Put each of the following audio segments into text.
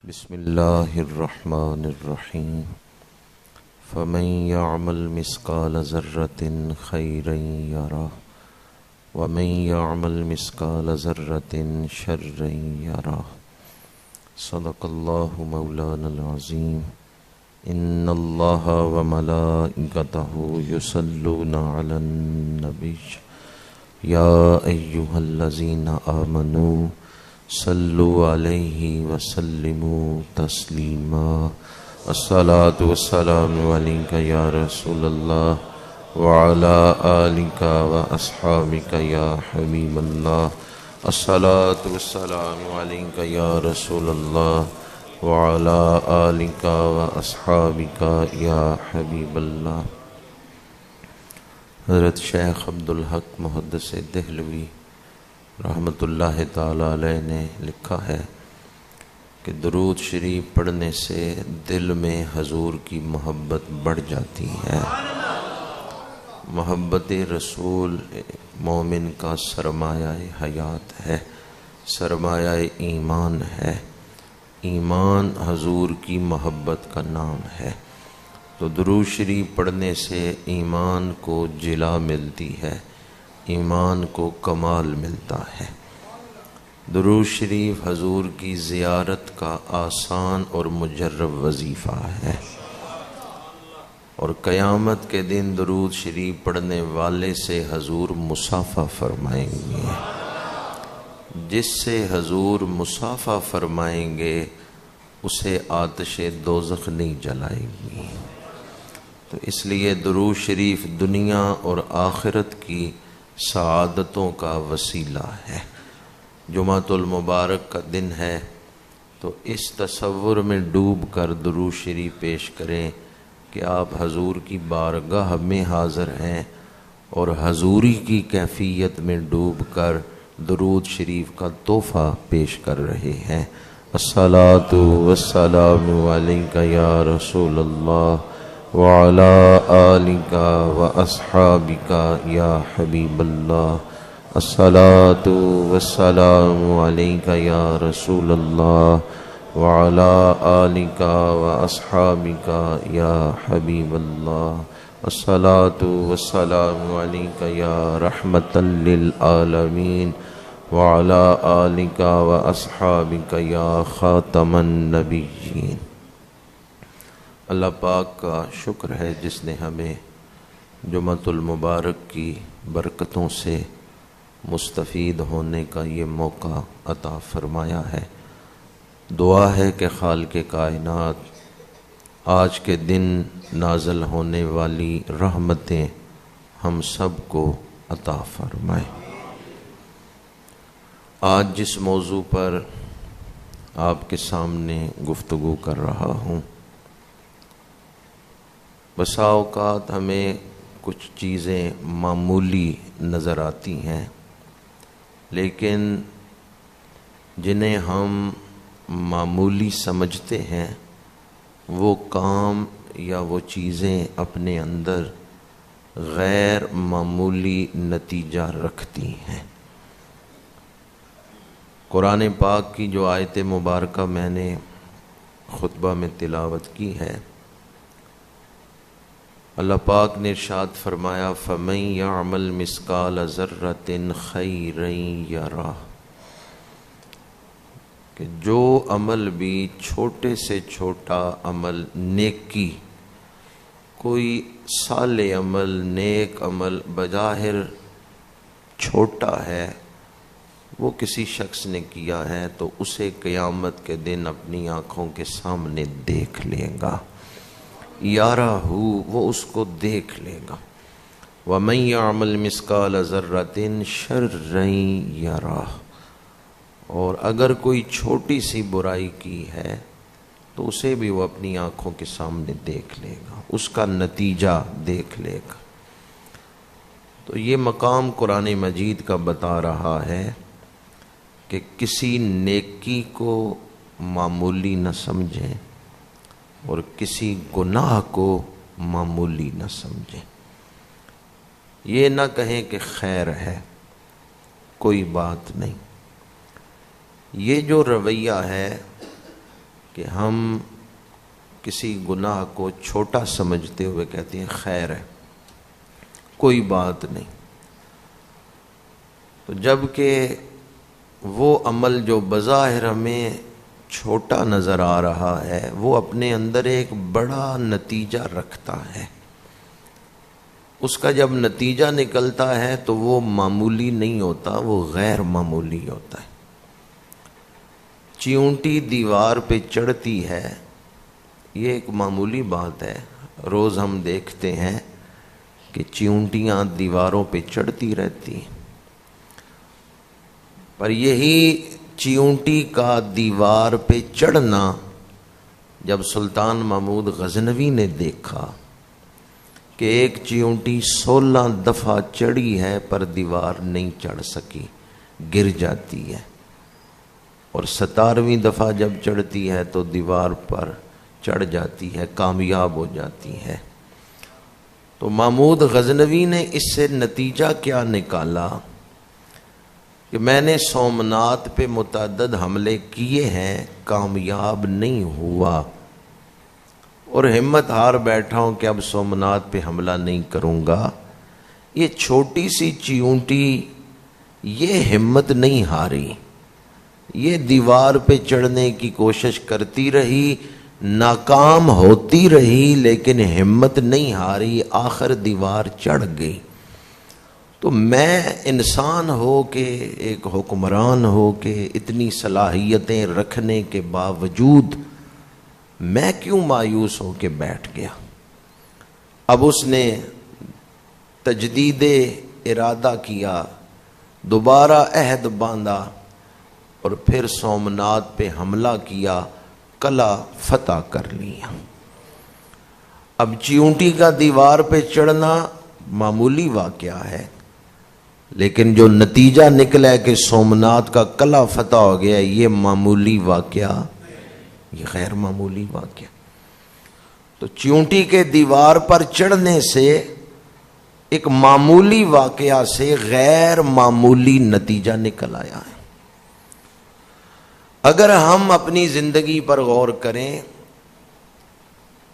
بسم اللہ الرحمن الرحیم فمن يعمل مثقال ذرة خيرا يره ومن يعمل مثقال ذرة شرا يره صدق الله مولانا العظيم ان الله وملائكته يصلون على النبي يا ايها الذين آمنوا صلوا علیہ وسلموا تسلیما الصلاة والسلام علیک یا رسول اللہ وعلى آلک واصحابک یا حبیب اللہ الصلاة والسلام علیک یا رسول اللہ وعلى آلک واصحابک یا حبیب اللہ۔ حضرت شیخ عبدالحق محدث دہلوی رحمۃ اللہ تعالی علیہ نے لکھا ہے کہ درود شریف پڑھنے سے دل میں حضور کی محبت بڑھ جاتی ہے۔ محبت رسول مومن کا سرمایہ حیات ہے، سرمایہ ایمان ہے۔ ایمان حضور کی محبت کا نام ہے، تو درود شریف پڑھنے سے ایمان کو جلا ملتی ہے، ایمان کو کمال ملتا ہے۔ درود شریف حضور کی زیارت کا آسان اور مجرب وظیفہ ہے، اور قیامت کے دن درود شریف پڑھنے والے سے حضور مصافحہ فرمائیں گے۔ جس سے حضور مصافحہ فرمائیں گے اسے آتش دوزخ نہیں جلائے گی۔ تو اس لیے درود شریف دنیا اور آخرت کی سعادتوں کا وسیلہ ہے۔ جمعۃ المبارک کا دن ہے تو اس تصور میں ڈوب کر درود شریف پیش کریں کہ آپ حضور کی بارگاہ میں حاضر ہیں اور حضوری کی کیفیت میں ڈوب کر درود شریف کا تحفہ پیش کر رہے ہیں۔ الصلاۃ والسلام علیک یا رسول اللہ وعلى آلک واصحابک یا حبیب اللہ الصلاۃ والسلام علیک یا رسول اللہ وعلى آلک واصحابک یا حبیب اللہ الصلاۃ والسلام علیک یا رحمۃ للعالمین وعلى آلک واصحابک یا خاتم النبیین۔ اللہ پاک کا شکر ہے جس نے ہمیں جمعۃ المبارک کی برکتوں سے مستفید ہونے کا یہ موقع عطا فرمایا ہے۔ دعا ہے کہ خالق کائنات آج کے دن نازل ہونے والی رحمتیں ہم سب کو عطا فرمائے۔ آج جس موضوع پر آپ کے سامنے گفتگو کر رہا ہوں، بسا اوقات ہمیں کچھ چیزیں معمولی نظر آتی ہیں، لیکن جنہیں ہم معمولی سمجھتے ہیں وہ کام یا وہ چیزیں اپنے اندر غیر معمولی نتیجہ رکھتی ہیں۔ قرآن پاک کی جو آیت مبارکہ میں نے خطبہ میں تلاوت کی ہے، اللہ پاک نے ارشاد فرمایا فَمَن يَعْمَلْ مِثْقَالَ ذَرَّةٍ خَيْرًا يَرَهُ، کہ جو عمل بھی چھوٹے سے چھوٹا عمل، نیکی، کوئی صالح عمل، نیک عمل بظاہر چھوٹا ہے، وہ کسی شخص نے کیا ہے تو اسے قیامت کے دن اپنی آنکھوں کے سامنے دیکھ لے گا، یارہ وہ اس کو دیکھ لے گا۔ وَمَن يَعْمَلْ مِثْقَالَ ذَرَّةٍ شَرًّا يَرَهُ، اور اگر کوئی چھوٹی سی برائی کی ہے تو اسے بھی وہ اپنی آنکھوں کے سامنے دیکھ لے گا، اس کا نتیجہ دیکھ لے گا۔ تو یہ مقام قرآن مجید کا بتا رہا ہے کہ کسی نیکی کو معمولی نہ سمجھیں اور کسی گناہ کو معمولی نہ سمجھیں۔ یہ نہ کہیں کہ خیر ہے، کوئی بات نہیں۔ یہ جو رویہ ہے کہ ہم کسی گناہ کو چھوٹا سمجھتے ہوئے کہتے ہیں خیر ہے، کوئی بات نہیں، تو جب کہ وہ عمل جو بظاہر ہمیں چھوٹا نظر آ رہا ہے وہ اپنے اندر ایک بڑا نتیجہ رکھتا ہے. اس کا جب نتیجہ نکلتا ہے تو وہ معمولی نہیں ہوتا، وہ غیر معمولی ہوتا ہے. چیونٹی دیوار پہ چڑھتی ہے، یہ ایک معمولی بات ہے. روز ہم دیکھتے ہیں کہ چیونٹیاں دیواروں پہ چڑھتی رہتی ہیں، پر یہی چیونٹی کا دیوار پہ چڑھنا جب سلطان محمود غزنوی نے دیکھا کہ ایک چیونٹی 16 دفعہ چڑھی ہے پر دیوار نہیں چڑھ سکی، گر جاتی ہے، اور 17ویں دفعہ جب چڑھتی ہے تو دیوار پر چڑھ جاتی ہے، کامیاب ہو جاتی ہے. تو محمود غزنوی نے اس سے نتیجہ کیا نکالا کہ میں نے سومنات پہ متعدد حملے کیے ہیں، کامیاب نہیں ہوا، اور ہمت ہار بیٹھا ہوں کہ اب سومنات پہ حملہ نہیں کروں گا. یہ چھوٹی سی چیونٹی یہ ہمت نہیں ہاری، یہ دیوار پہ چڑھنے کی کوشش کرتی رہی، ناکام ہوتی رہی، لیکن ہمت نہیں ہاری، آخر دیوار چڑھ گئی. تو میں انسان ہو کے، ایک حکمران ہو کے، اتنی صلاحیتیں رکھنے کے باوجود میں کیوں مایوس ہو کے بیٹھ گیا؟ اب اس نے تجدید ارادہ کیا، دوبارہ عہد باندھا، اور پھر سومنات پہ حملہ کیا، قلعہ فتح کر لیا. اب چیونٹی کا دیوار پہ چڑھنا معمولی واقعہ ہے، لیکن جو نتیجہ نکلا ہے کہ سومنات کا قلعہ فتح ہو گیا، یہ معمولی واقعہ، یہ غیر معمولی واقعہ. تو چیونٹی کے دیوار پر چڑھنے سے، ایک معمولی واقعہ سے غیر معمولی نتیجہ نکل آیا ہے. اگر ہم اپنی زندگی پر غور کریں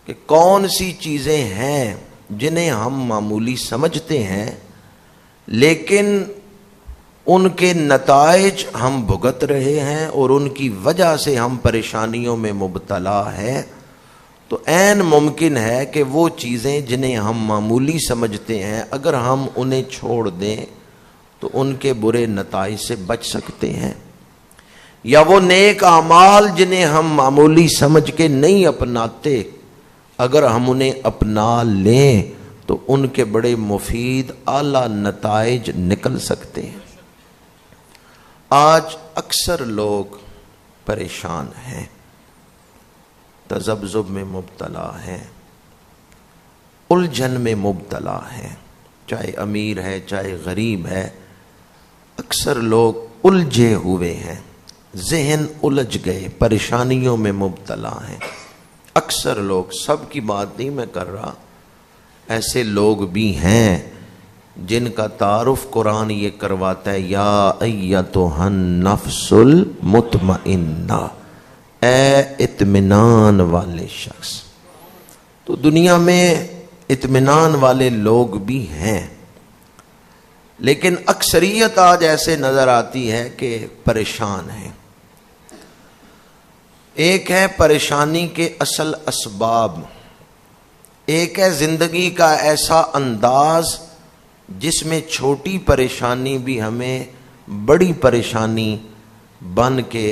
کہ کون سی چیزیں ہیں جنہیں ہم معمولی سمجھتے ہیں لیکن ان کے نتائج ہم بھگت رہے ہیں اور ان کی وجہ سے ہم پریشانیوں میں مبتلا ہیں، تو عین ممکن ہے کہ وہ چیزیں جنہیں ہم معمولی سمجھتے ہیں اگر ہم انہیں چھوڑ دیں تو ان کے برے نتائج سے بچ سکتے ہیں. یا وہ نیک اعمال جنہیں ہم معمولی سمجھ کے نہیں اپناتے، اگر ہم انہیں اپنا لیں تو ان کے بڑے مفید اعلیٰ نتائج نکل سکتے ہیں. آج اکثر لوگ پریشان ہیں، تذبذب میں مبتلا ہیں، الجھن میں مبتلا ہیں، چاہے امیر ہے چاہے غریب ہے، اکثر لوگ الجھے ہوئے ہیں، ذہن الجھ گئے، پریشانیوں میں مبتلا ہیں. اکثر لوگ، سب کی بات نہیں میں کر رہا، ایسے لوگ بھی ہیں جن کا تعارف قرآن یہ کرواتا ہے، یا ایتھا النفس المطمئنہ، اے اطمینان والے شخص. تو دنیا میں اطمینان والے لوگ بھی ہیں، لیکن اکثریت آج ایسے نظر آتی ہے کہ پریشان ہیں. ایک ہے پریشانی کے اصل اسباب، ایک ہے زندگی کا ایسا انداز جس میں چھوٹی پریشانی بھی ہمیں بڑی پریشانی بن کے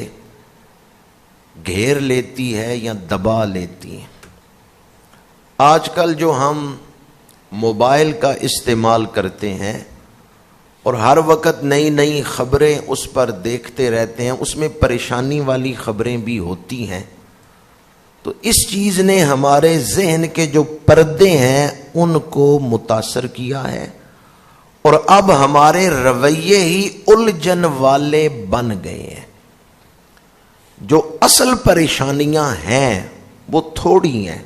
گھیر لیتی ہے یا دبا لیتی ہے. آج کل جو ہم موبائل کا استعمال کرتے ہیں اور ہر وقت نئی نئی خبریں اس پر دیکھتے رہتے ہیں، اس میں پریشانی والی خبریں بھی ہوتی ہیں. تو اس چیز نے ہمارے ذہن کے جو پردے ہیں ان کو متاثر کیا ہے، اور اب ہمارے رویے ہی الجھن والے بن گئے ہیں. جو اصل پریشانیاں ہیں وہ تھوڑی ہیں،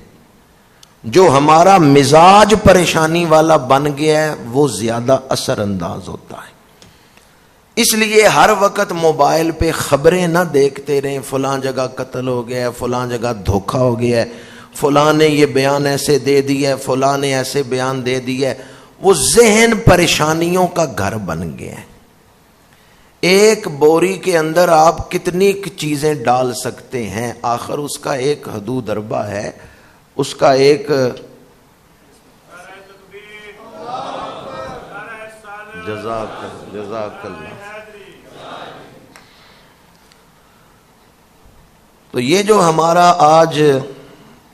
جو ہمارا مزاج پریشانی والا بن گیا ہے وہ زیادہ اثر انداز ہوتا ہے. اس لیے ہر وقت موبائل پہ خبریں نہ دیکھتے رہیں، فلاں جگہ قتل ہو گیا ہے، فلاں جگہ دھوکہ ہو گیا ہے، فلاں نے یہ بیان ایسے دے دیا ہے، فلاں نے ایسے بیان دے دیا ہے۔ وہ ذہن پریشانیوں کا گھر بن گیا ہے۔ ایک بوری کے اندر آپ کتنی چیزیں ڈال سکتے ہیں، آخر اس کا ایک حدود اربہ ہے، اس کا ایک جزاک اللہ۔ تو یہ جو ہمارا آج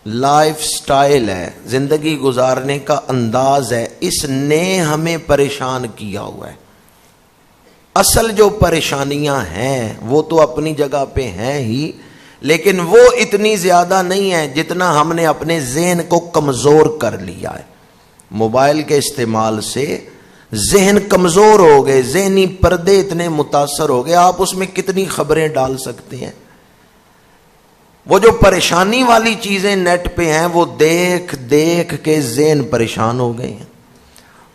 لائف سٹائل ہے، زندگی گزارنے کا انداز ہے، اس نے ہمیں پریشان کیا ہوا ہے۔ اصل جو پریشانیاں ہیں وہ تو اپنی جگہ پہ ہیں ہی، لیکن وہ اتنی زیادہ نہیں ہیں جتنا ہم نے اپنے ذہن کو کمزور کر لیا ہے۔ موبائل کے استعمال سے ذہن کمزور ہو گئے، ذہنی پردے اتنے متاثر ہو گئے، آپ اس میں کتنی خبریں ڈال سکتے ہیں۔ وہ جو پریشانی والی چیزیں نیٹ پہ ہیں وہ دیکھ دیکھ کے ذہن پریشان ہو گئے ہیں،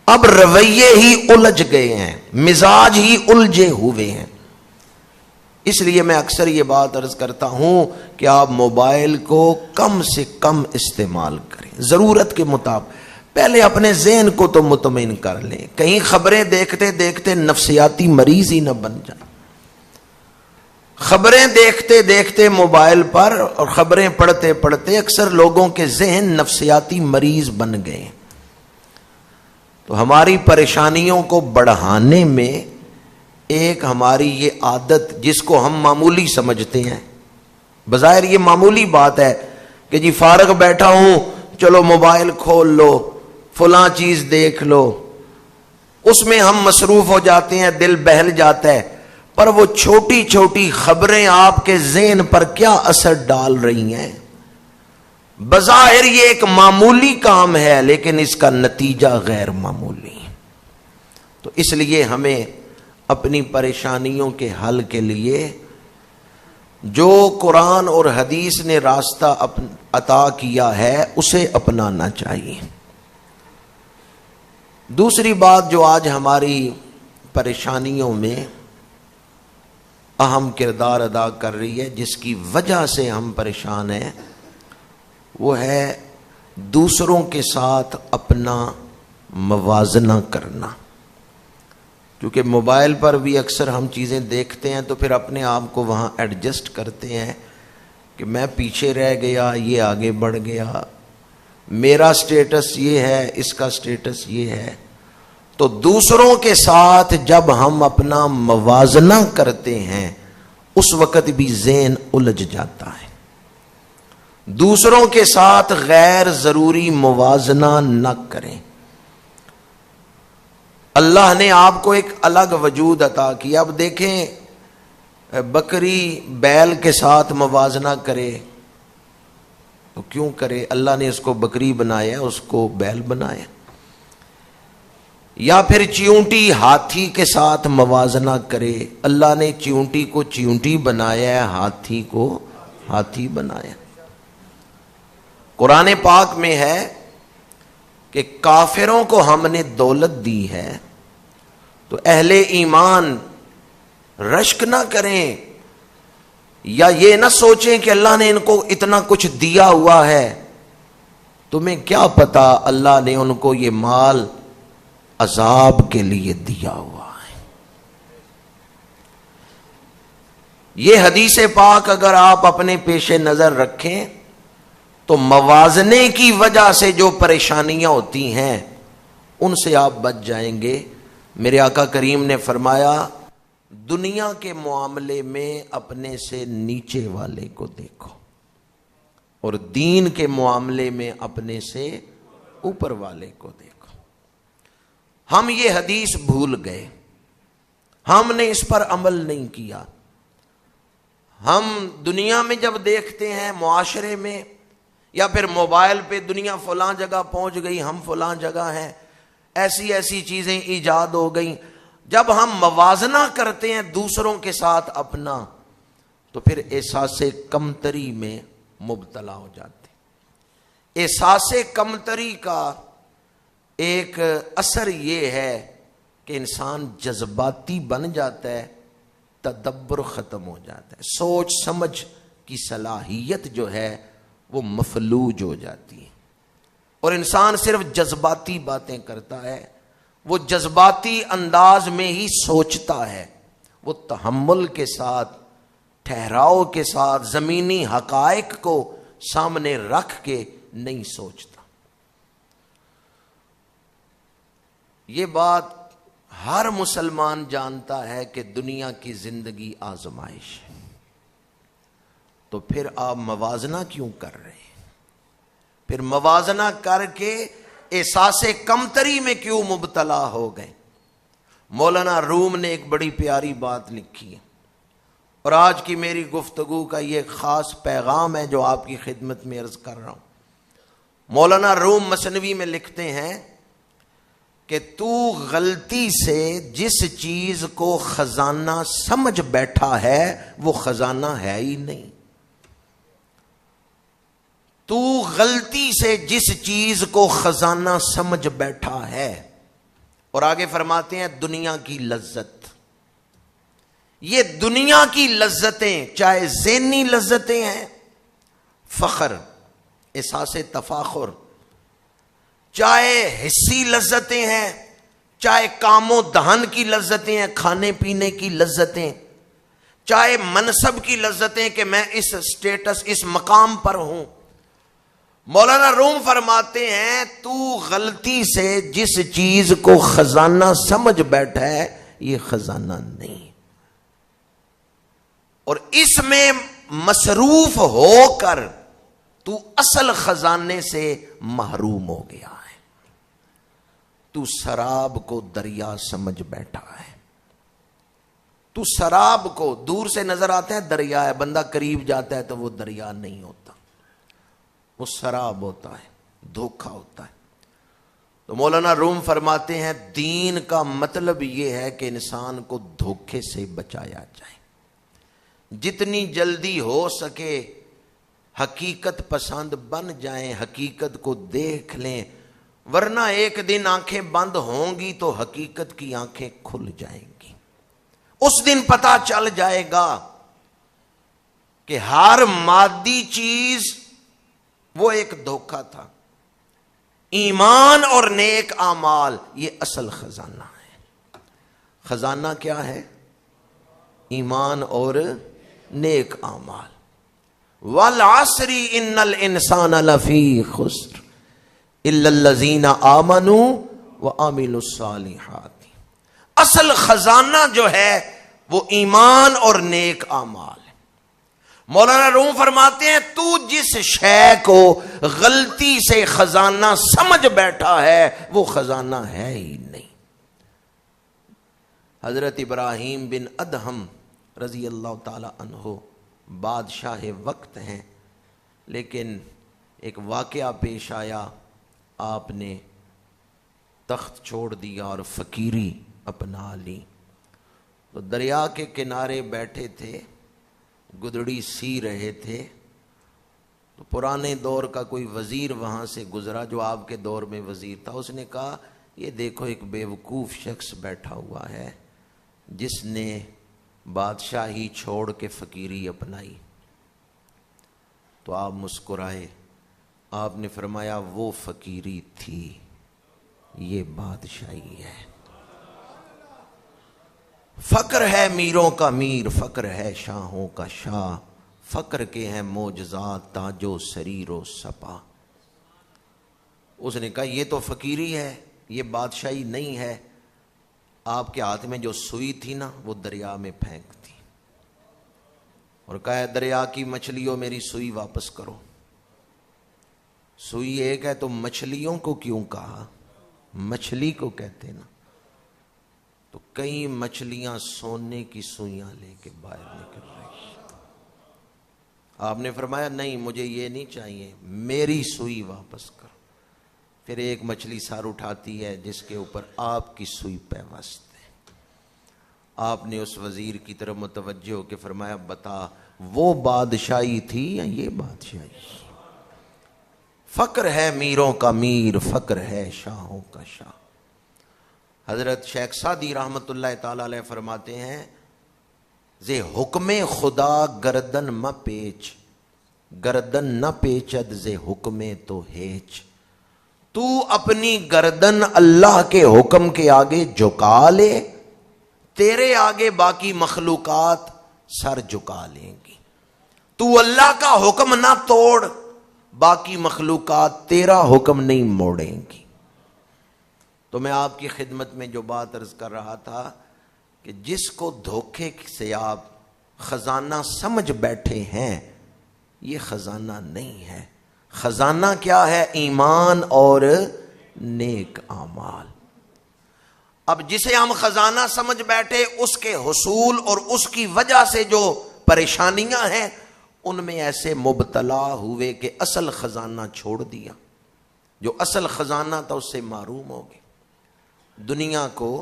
اب رویے ہی الجھ گئے ہیں، مزاج ہی الجھے ہوئے ہیں۔ اس لیے میں اکثر یہ بات عرض کرتا ہوں کہ آپ موبائل کو کم سے کم استعمال کریں، ضرورت کے مطابق۔ پہلے اپنے ذہن کو تو مطمئن کر لیں، کہیں خبریں دیکھتے دیکھتے نفسیاتی مریض ہی نہ بن جائیں۔ خبریں دیکھتے دیکھتے موبائل پر اور خبریں پڑھتے پڑھتے اکثر لوگوں کے ذہن نفسیاتی مریض بن گئے۔ تو ہماری پریشانیوں کو بڑھانے میں ایک ہماری یہ عادت، جس کو ہم معمولی سمجھتے ہیں، بظاہر یہ معمولی بات ہے کہ جی فارغ بیٹھا ہوں چلو موبائل کھول لو، فلاں چیز دیکھ لو، اس میں ہم مصروف ہو جاتے ہیں، دل بہل جاتا ہے، پر وہ چھوٹی چھوٹی خبریں آپ کے ذہن پر کیا اثر ڈال رہی ہیں۔ بظاہر یہ ایک معمولی کام ہے لیکن اس کا نتیجہ غیر معمولی۔ تو اس لیے ہمیں اپنی پریشانیوں کے حل کے لیے جو قرآن اور حدیث نے راستہ عطا کیا ہے اسے اپنانا چاہیے۔ دوسری بات جو آج ہماری پریشانیوں میں اہم کردار ادا کر رہی ہے، جس کی وجہ سے ہم پریشان ہیں، وہ ہے دوسروں کے ساتھ اپنا موازنہ کرنا۔ کیونکہ موبائل پر بھی اکثر ہم چیزیں دیکھتے ہیں تو پھر اپنے آپ کو وہاں ایڈجسٹ کرتے ہیں کہ میں پیچھے رہ گیا، یہ آگے بڑھ گیا، میرا سٹیٹس یہ ہے، اس کا سٹیٹس یہ ہے۔ تو دوسروں کے ساتھ جب ہم اپنا موازنہ کرتے ہیں اس وقت بھی ذہن الجھ جاتا ہے۔ دوسروں کے ساتھ غیر ضروری موازنہ نہ کریں۔ اللہ نے آپ کو ایک الگ وجود عطا کیا۔ اب دیکھیں، بکری بیل کے ساتھ موازنہ کرے تو کیوں کرے؟ اللہ نے اس کو بکری بنایا، اس کو بیل بنایا۔ یا پھر چیونٹی ہاتھی کے ساتھ موازنہ کرے، اللہ نے چیونٹی کو چیونٹی بنایا ہے، ہاتھی کو ہاتھی بنایا۔ قرآن پاک میں ہے کہ کافروں کو ہم نے دولت دی ہے تو اہل ایمان رشک نہ کریں یا یہ نہ سوچیں کہ اللہ نے ان کو اتنا کچھ دیا ہوا ہے۔ تمہیں کیا پتا اللہ نے ان کو یہ مال عذاب کے لیے دیا ہوا ہے۔ یہ حدیث پاک اگر آپ اپنے پیش نظر رکھیں تو موازنے کی وجہ سے جو پریشانیاں ہوتی ہیں ان سے آپ بچ جائیں گے۔ میرے آقا کریم نے فرمایا، دنیا کے معاملے میں اپنے سے نیچے والے کو دیکھو اور دین کے معاملے میں اپنے سے اوپر والے کو دیکھو۔ ہم یہ حدیث بھول گئے، ہم نے اس پر عمل نہیں کیا۔ ہم دنیا میں جب دیکھتے ہیں، معاشرے میں یا پھر موبائل پہ دنیا فلاں جگہ پہنچ گئی، ہم فلاں جگہ ہیں، ایسی ایسی چیزیں ایجاد ہو گئیں، جب ہم موازنہ کرتے ہیں دوسروں کے ساتھ اپنا تو پھر احساس کمتری میں مبتلا ہو جاتے۔ احساس کمتری کا ایک اثر یہ ہے کہ انسان جذباتی بن جاتا ہے، تدبر ختم ہو جاتا ہے، سوچ سمجھ کی صلاحیت جو ہے وہ مفلوج ہو جاتی ہے، اور انسان صرف جذباتی باتیں کرتا ہے، وہ جذباتی انداز میں ہی سوچتا ہے، وہ تحمل کے ساتھ، ٹھہراؤ کے ساتھ، زمینی حقائق کو سامنے رکھ کے نہیں سوچتا۔ یہ بات ہر مسلمان جانتا ہے کہ دنیا کی زندگی آزمائش ہے، تو پھر آپ موازنہ کیوں کر رہے ہیں؟ پھر موازنہ کر کے احساس کمتری میں کیوں مبتلا ہو گئے؟ مولانا روم نے ایک بڑی پیاری بات لکھی ہے، اور آج کی میری گفتگو کا یہ خاص پیغام ہے جو آپ کی خدمت میں عرض کر رہا ہوں۔ مولانا روم مثنوی میں لکھتے ہیں کہ تو غلطی سے جس چیز کو خزانہ سمجھ بیٹھا ہے وہ خزانہ ہے ہی نہیں۔ تو غلطی سے جس چیز کو خزانہ سمجھ بیٹھا ہے، اور آگے فرماتے ہیں دنیا کی لذت، یہ دنیا کی لذتیں چاہے ذہنی لذتیں ہیں، فخر، احساس تفاخر، چاہے حسی لذتیں ہیں، چاہے کام و دہن کی لذتیں ہیں، کھانے پینے کی لذتیں، چاہے منصب کی لذتیں کہ میں اس سٹیٹس، اس مقام پر ہوں، مولانا روم فرماتے ہیں تو غلطی سے جس چیز کو خزانہ سمجھ بیٹھا ہے یہ خزانہ نہیں، اور اس میں مصروف ہو کر تو اصل خزانے سے محروم ہو گیا ہے۔ تو سراب کو دریا سمجھ بیٹھا ہے، تو سراب کو دور سے نظر آتا ہے دریا ہے، بندہ قریب جاتا ہے تو وہ دریا نہیں ہوتا، وہ سراب ہوتا ہے، دھوکہ ہوتا ہے۔ تو مولانا روم فرماتے ہیں دین کا مطلب یہ ہے کہ انسان کو دھوکے سے بچایا جائے، جتنی جلدی ہو سکے حقیقت پسند بن جائیں، حقیقت کو دیکھ لیں، ورنہ ایک دن آنکھیں بند ہوں گی تو حقیقت کی آنکھیں کھل جائیں گی۔ اس دن پتہ چل جائے گا کہ ہر مادی چیز وہ ایک دھوکہ تھا، ایمان اور نیک اعمال یہ اصل خزانہ ہے۔ خزانہ کیا ہے؟ ایمان اور نیک اعمال۔ والعصر ان الانسان لفی خسر الا الذین آمنوا وعملوا الصالحات۔ اصل خزانہ جو ہے وہ ایمان اور نیک اعمال۔ مولانا روم فرماتے ہیں تو جس شے کو غلطی سے خزانہ سمجھ بیٹھا ہے وہ خزانہ ہے ہی نہیں۔ حضرت ابراہیم بن ادہم رضی اللہ تعالی عنہ بادشاہ وقت ہیں، لیکن ایک واقعہ پیش آیا، آپ نے تخت چھوڑ دیا اور فقیری اپنا لی۔ تو دریا کے کنارے بیٹھے تھے، گدڑی سی رہے تھے، تو پرانے دور کا کوئی وزیر وہاں سے گزرا جو آپ کے دور میں وزیر تھا، اس نے کہا یہ دیکھو ایک بیوقوف شخص بیٹھا ہوا ہے جس نے بادشاہی چھوڑ کے فقیری اپنائی۔ تو آپ مسکرائے، آپ نے فرمایا وہ فقیری تھی، یہ بادشاہی ہے۔ فقر ہے میروں کا میر، فقر ہے شاہوں کا شاہ، فقر کے ہیں معجزات تاج و سریر و سپا۔ اس نے کہا یہ تو فقیری ہے، یہ بادشاہی نہیں ہے۔ آپ کے ہاتھ میں جو سوئی تھی نا وہ دریا میں پھینک دی، اور کہا دریا کی مچھلیوں میری سوئی واپس کرو۔ سوئی ایک ہے تو مچھلیوں کو کیوں کہا؟ مچھلی کو کہتے نا۔ تو کئی مچھلیاں سونے کی سوئیاں لے کے باہر نکل رہی۔ آپ نے فرمایا نہیں مجھے یہ نہیں چاہیے، میری سوئی واپس کرو۔ پھر ایک مچھلی سر اٹھاتی ہے جس کے اوپر آپ کی سوئی پیوست ہے۔ آپ نے اس وزیر کی طرف متوجہ ہو کے فرمایا بتا وہ بادشاہی تھی یا یہ بادشاہی؟ فقر ہے میروں کا میر، فقر ہے شاہوں کا شاہ۔ حضرت شیخ سعدی رحمت اللہ تعالی علیہ فرماتے ہیں زے حکم خدا گردن مہ پیچ، گردن نہ پیچد زے حکم تو ہیچ۔ تو اپنی گردن اللہ کے حکم کے آگے جھکا لے، تیرے آگے باقی مخلوقات سر جھکا لیں گی۔ تو اللہ کا حکم نہ توڑ، باقی مخلوقات تیرا حکم نہیں موڑیں گی۔ تو میں آپ کی خدمت میں جو بات عرض کر رہا تھا کہ جس کو دھوکے سے آپ خزانہ سمجھ بیٹھے ہیں، یہ خزانہ نہیں ہے۔ خزانہ کیا ہے؟ ایمان اور نیک اعمال۔ اب جسے ہم خزانہ سمجھ بیٹھے، اس کے حصول اور اس کی وجہ سے جو پریشانیاں ہیں ان میں ایسے مبتلا ہوئے کہ اصل خزانہ چھوڑ دیا۔ جو اصل خزانہ تھا اس سے محروم ہو گئے۔ دنیا کو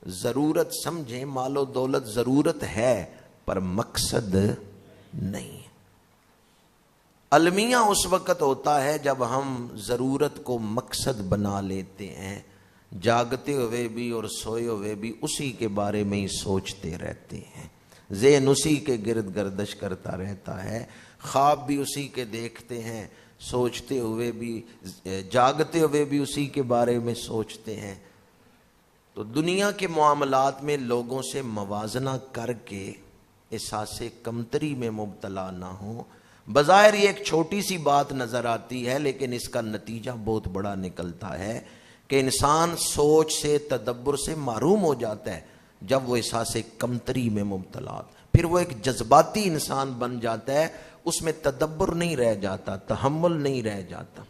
ضرورت سمجھیں، مال و دولت ضرورت ہے پر مقصد نہیں ہے۔ المیہ اس وقت ہوتا ہے جب ہم ضرورت کو مقصد بنا لیتے ہیں، جاگتے ہوئے بھی اور سوئے ہوئے بھی اسی کے بارے میں ہی سوچتے رہتے ہیں، ذہن اسی کے گرد گردش کرتا رہتا ہے، خواب بھی اسی کے دیکھتے ہیں، سوچتے ہوئے بھی جاگتے ہوئے بھی اسی کے بارے میں سوچتے ہیں۔ تو دنیا کے معاملات میں لوگوں سے موازنہ کر کے احساس کمتری میں مبتلا نہ ہو۔ بظاہر یہ ایک چھوٹی سی بات نظر آتی ہے، لیکن اس کا نتیجہ بہت بڑا نکلتا ہے کہ انسان سوچ سے، تدبر سے محروم ہو جاتا ہے جب وہ احساس کمتری میں مبتلا، پھر وہ ایک جذباتی انسان بن جاتا ہے، اس میں تدبر نہیں رہ جاتا، تحمل نہیں رہ جاتا۔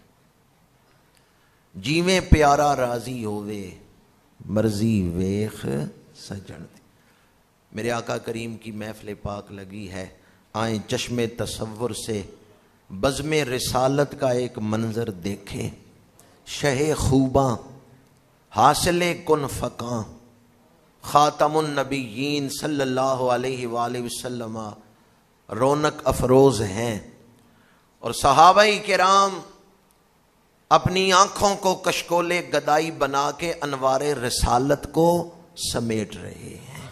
جیویں پیارا راضی ہوئے، مرضی ویخ سجن دی۔ میرے آقا کریم کی محفل پاک لگی ہے، آئیں چشم تصور سے بزم رسالت کا ایک منظر دیکھیں۔ شہ خوباں حاصل کن فقاں، خاتم النبیین صلی اللہ علیہ وآلہ وسلم رونق افروز ہیں، اور صحابہ کرام اپنی آنکھوں کو کشکول گدائی بنا کے انوار رسالت کو سمیٹ رہے ہیں۔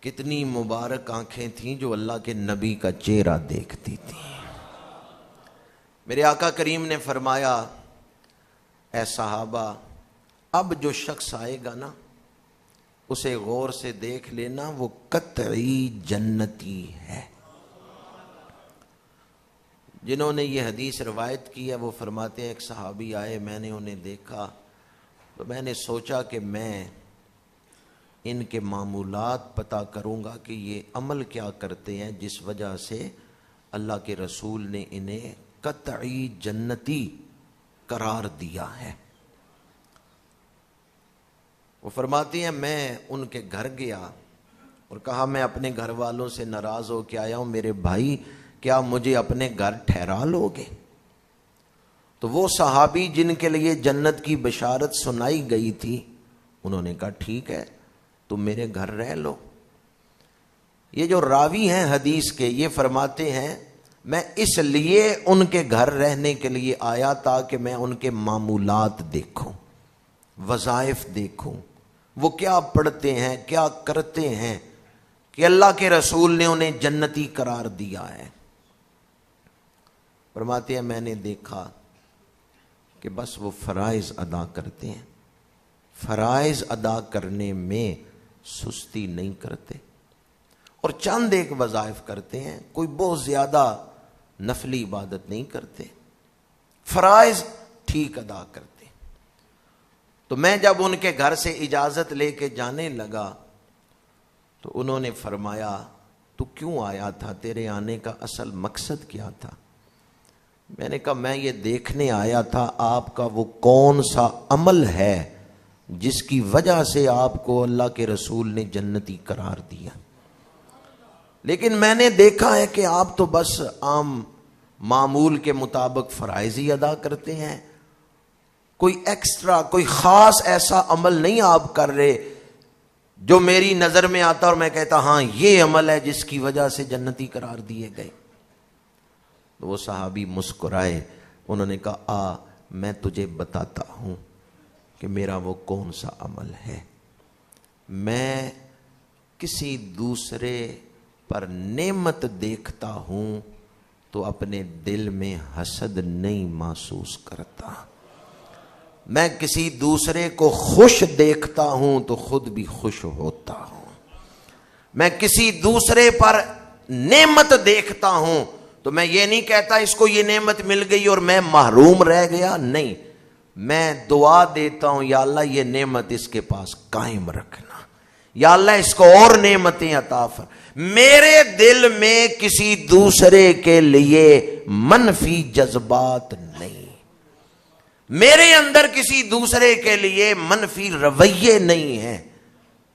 کتنی مبارک آنکھیں تھیں جو اللہ کے نبی کا چہرہ دیکھتی تھیں۔ میرے آقا کریم نے فرمایا، اے صحابہ، اب جو شخص آئے گا نا اسے غور سے دیکھ لینا، وہ قطعی جنتی ہے۔ جنہوں نے یہ حدیث روایت کی ہے وہ فرماتے ہیں ایک صحابی آئے، میں نے انہیں دیکھا تو میں نے سوچا کہ میں ان کے معمولات پتہ کروں گا کہ یہ عمل کیا کرتے ہیں جس وجہ سے اللہ کے رسول نے انہیں قطعی جنتی قرار دیا ہے۔ وہ فرماتی ہیں میں ان کے گھر گیا اور کہا میں اپنے گھر والوں سے ناراض ہو کے آیا ہوں، میرے بھائی کیا مجھے اپنے گھر ٹھہرا لو گے؟ تو وہ صحابی جن کے لیے جنت کی بشارت سنائی گئی تھی انہوں نے کہا ٹھیک ہے تم میرے گھر رہ لو۔ یہ جو راوی ہیں حدیث کے یہ فرماتے ہیں میں اس لیے ان کے گھر رہنے کے لیے آیا تاکہ میں ان کے معمولات دیکھوں، وظائف دیکھوں، وہ کیا پڑھتے ہیں، کیا کرتے ہیں کہ اللہ کے رسول نے انہیں جنتی قرار دیا ہے۔ فرماتے ہیں میں نے دیکھا کہ بس وہ فرائض ادا کرتے ہیں، فرائض ادا کرنے میں سستی نہیں کرتے، اور چند ایک وظائف کرتے ہیں، کوئی بہت زیادہ نفلی عبادت نہیں کرتے، فرائض ٹھیک ادا کرتے۔ تو میں جب ان کے گھر سے اجازت لے کے جانے لگا تو انہوں نے فرمایا تو کیوں آیا تھا، تیرے آنے کا اصل مقصد کیا تھا؟ میں نے کہا میں یہ دیکھنے آیا تھا آپ کا وہ کون سا عمل ہے جس کی وجہ سے آپ کو اللہ کے رسول نے جنتی قرار دیا، لیکن میں نے دیکھا ہے کہ آپ تو بس عام معمول کے مطابق فرائض ہی ادا کرتے ہیں، کوئی ایکسٹرا کوئی خاص ایسا عمل نہیں آپ کر رہے جو میری نظر میں آتا اور میں کہتا ہاں یہ عمل ہے جس کی وجہ سے جنتی قرار دیے گئے۔ تو وہ صحابی مسکرائے، انہوں نے کہا میں تجھے بتاتا ہوں کہ میرا وہ کون سا عمل ہے. میں کسی دوسرے پر نعمت دیکھتا ہوں تو اپنے دل میں حسد نہیں محسوس کرتا. میں کسی دوسرے کو خوش دیکھتا ہوں تو خود بھی خوش ہوتا ہوں. میں کسی دوسرے پر نعمت دیکھتا ہوں تو میں یہ نہیں کہتا اس کو یہ نعمت مل گئی اور میں محروم رہ گیا. نہیں، میں دعا دیتا ہوں یا اللہ یہ نعمت اس کے پاس قائم رکھنا، یا اللہ اس کو اور نعمتیں عطا فرما. میرے دل میں کسی دوسرے کے لیے منفی جذبات نہیں، میرے اندر کسی دوسرے کے لیے منفی رویے نہیں ہیں.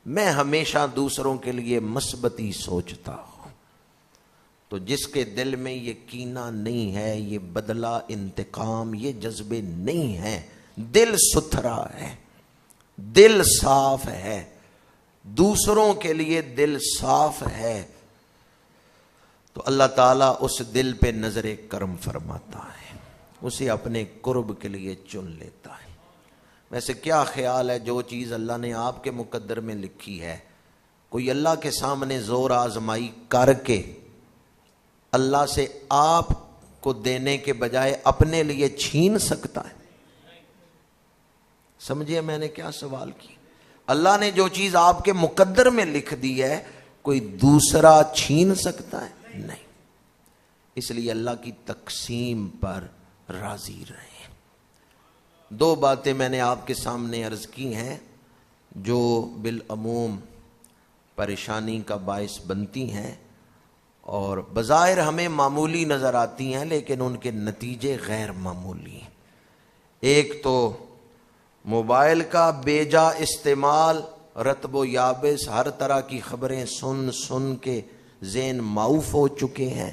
میں ہمیشہ دوسروں کے لیے مثبتی سوچتا ہوں. تو جس کے دل میں یہ کینہ نہیں ہے، یہ بدلہ انتقام، یہ جذبے نہیں ہیں، دل ستھرا ہے، دل صاف ہے، دوسروں کے لیے دل صاف ہے، تو اللہ تعالیٰ اس دل پہ نظر کرم فرماتا ہے، اسے اپنے قرب کے لیے چن لیتا ہے. ویسے کیا خیال ہے جو چیز اللہ نے آپ کے مقدر میں لکھی ہے، کوئی اللہ کے سامنے زور آزمائی کر کے اللہ سے آپ کو دینے کے بجائے اپنے لیے چھین سکتا ہے؟ سمجھیے میں نے کیا سوال کی. اللہ نے جو چیز آپ کے مقدر میں لکھ دی ہے کوئی دوسرا چھین سکتا ہے؟ نہیں. اس لیے اللہ کی تقسیم پر راضی رہیں. دو باتیں میں نے آپ کے سامنے عرض کی ہیں جو بالعموم پریشانی کا باعث بنتی ہیں اور بظاہر ہمیں معمولی نظر آتی ہیں لیکن ان کے نتیجے غیر معمولی ہیں. ایک تو موبائل کا بیجا استعمال، رطب و یابس ہر طرح کی خبریں سن سن کے ذہن معوف ہو چکے ہیں،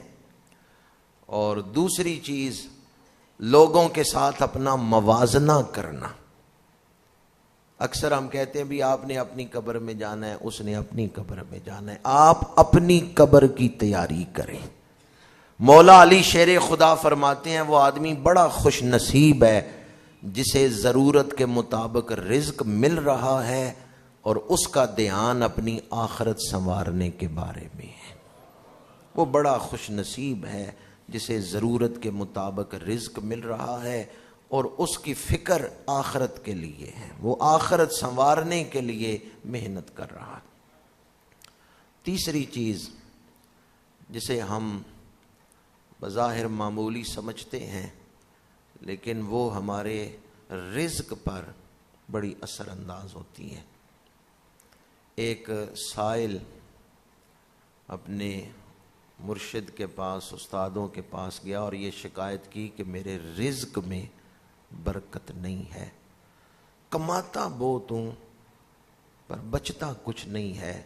اور دوسری چیز لوگوں کے ساتھ اپنا موازنہ کرنا. اکثر ہم کہتے ہیں بھی آپ نے اپنی قبر میں جانا ہے، اس نے اپنی قبر میں جانا ہے. آپ اپنی قبر کی تیاری کریں. مولا علی شیر خدا فرماتے ہیں وہ آدمی بڑا خوش نصیب ہے جسے ضرورت کے مطابق رزق مل رہا ہے اور اس کا دھیان اپنی آخرت سنوارنے کے بارے میں ہے. وہ بڑا خوش نصیب ہے جسے ضرورت کے مطابق رزق مل رہا ہے اور اس کی فکر آخرت کے لیے ہے، وہ آخرت سنوارنے کے لیے محنت کر رہا ہے. تیسری چیز جسے ہم بظاہر معمولی سمجھتے ہیں لیکن وہ ہمارے رزق پر بڑی اثر انداز ہوتی ہے. ایک سائل اپنے مرشد کے پاس، استادوں کے پاس گیا اور یہ شکایت کی کہ میرے رزق میں برکت نہیں ہے، کماتا بہت ہوں پر بچتا کچھ نہیں ہے،